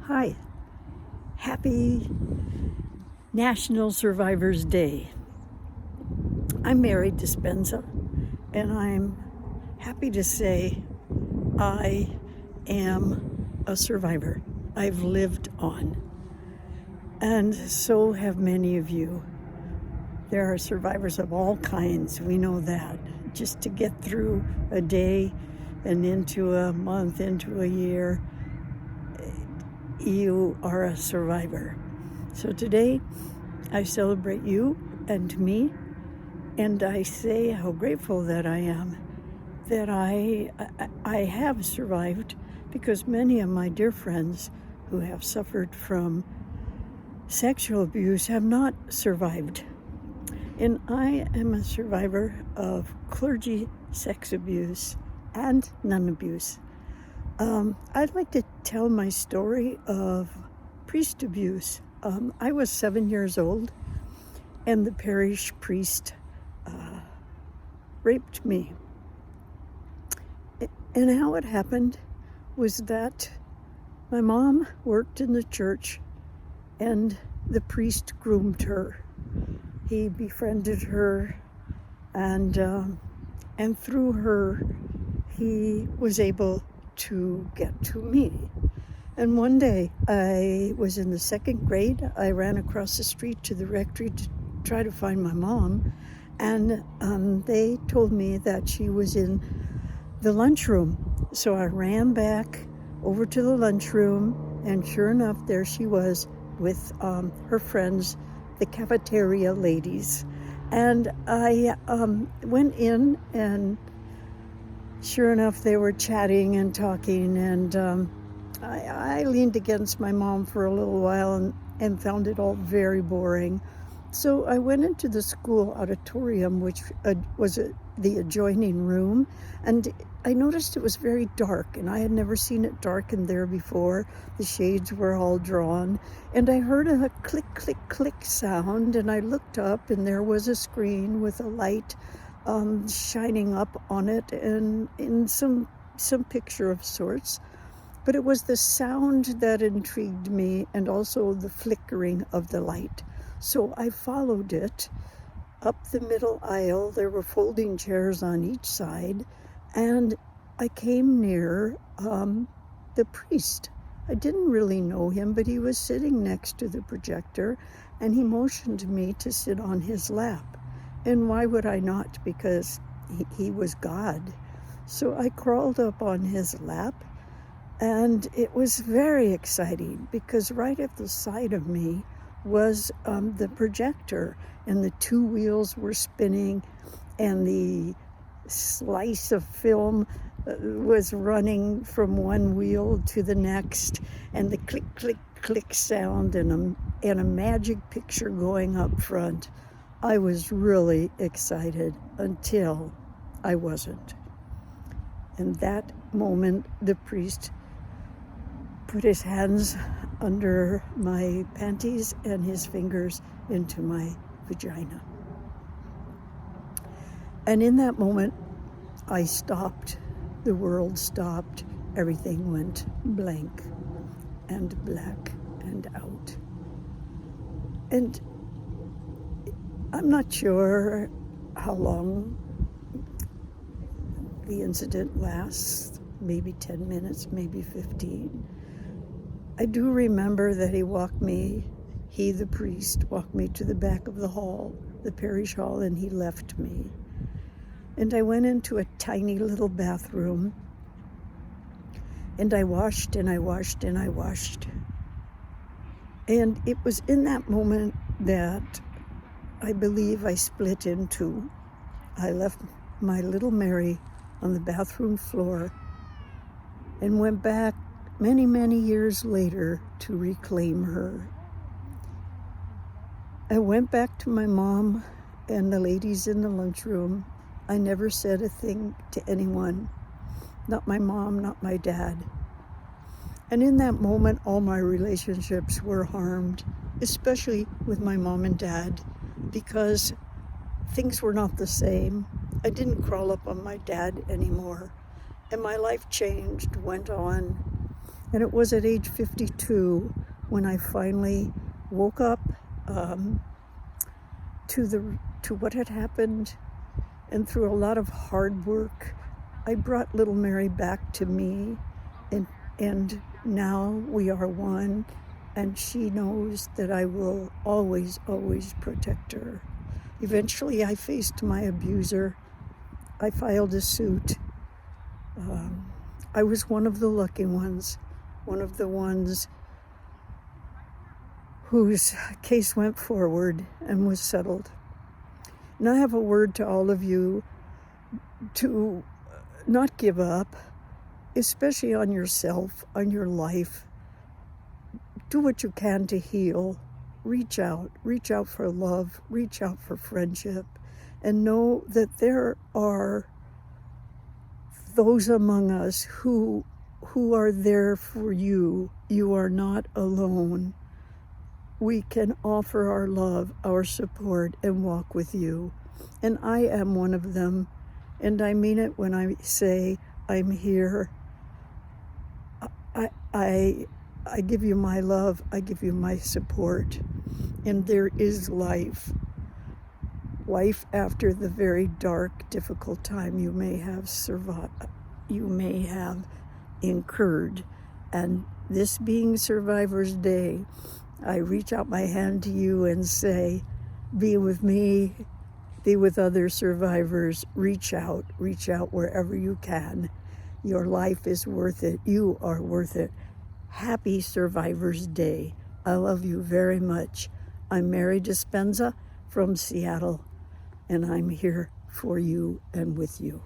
Hi, happy National Survivors Day. I'm married to Dispenza, and I'm happy to say I am a survivor. I've lived on, and so have many of you. There are survivors of all kinds, we know that. Just to get through a day and into a month, into a year, you are a survivor. So today, I celebrate you and me, and I say how grateful that I am that I have survived, because many of my dear friends who have suffered from sexual abuse have not survived. And I am a survivor of clergy sex abuse and nun abuse. I'd like to tell my story of priest abuse. I was 7 years old, and the parish priest raped me. And how it happened was that my mom worked in the church, and the priest groomed her. He befriended her, and through her, he was able to get to me. And one day, I was in the second grade. I ran across the street to the rectory to try to find my mom, and they told me that she was in the lunchroom. So I ran back over to the lunchroom, and sure enough, there she was with her friends, the cafeteria ladies. And I went in, and sure enough, they were chatting and talking, and I leaned against my mom for a little while and found it all very boring. So I went into the school auditorium, which was the adjoining room, and I noticed it was very dark, and I had never seen it darkened there before. The shades were all drawn, and I heard a click, click, click sound, and I looked up, and there was a screen with a light shining up on it, and in some picture of sorts. But it was the sound that intrigued me, and also the flickering of the light. So I followed it up the middle aisle. There were folding chairs on each side, and I came near the priest. I didn't really know him, but he was sitting next to the projector, and he motioned me to sit on his lap. And why would I not? Because he was God. So I crawled up on his lap, and it was very exciting, because right at the side of me was the projector, and the two wheels were spinning, and the slice of film was running from one wheel to the next, and the click, click, click sound, and a magic picture going up front. I was really excited until I wasn't. And that moment, the priest put his hands under my panties and his fingers into my vagina. And in that moment, I stopped. The world stopped. Everything went blank and black and out. And I'm not sure how long the incident lasts, maybe 10 minutes, maybe 15. I do remember that he, the priest, walked me to the back of the hall, the parish hall, and he left me. And I went into a tiny little bathroom, and I washed, and I washed, and I washed. And it was in that moment that I believe I split in two. I left my little Mary on the bathroom floor and went back many, many years later to reclaim her. I went back to my mom and the ladies in the lunchroom. I never said a thing to anyone, not my mom, not my dad. And in that moment, all my relationships were harmed, especially with my mom and dad, because things were not the same. I didn't crawl up on my dad anymore, and my life changed, went on. And it was at age 52 when I finally woke up to what had happened, and through a lot of hard work, I brought little Mary back to me, and now we are one, and she knows that I will always, always protect her. Eventually, I faced my abuser. I filed a suit. I was one of the lucky ones, one of the ones whose case went forward and was settled. And I have a word to all of you to not give up, especially on yourself, on your life. Do what you can to heal. Reach out for love, reach out for friendship, and know that there are those among us who are there for you. You are not alone. We can offer our love, our support, and walk with you. And I am one of them. And I mean it when I say I'm here. I give you my love. I give you my support. And there is life. Life after the very dark, difficult time you may have incurred. And this being Survivor's Day, I reach out my hand to you and say, be with me, be with other survivors. Reach out wherever you can. Your life is worth it. You are worth it. Happy Survivor's Day. I love you very much. I'm Mary Dispenza from Seattle, and I'm here for you and with you.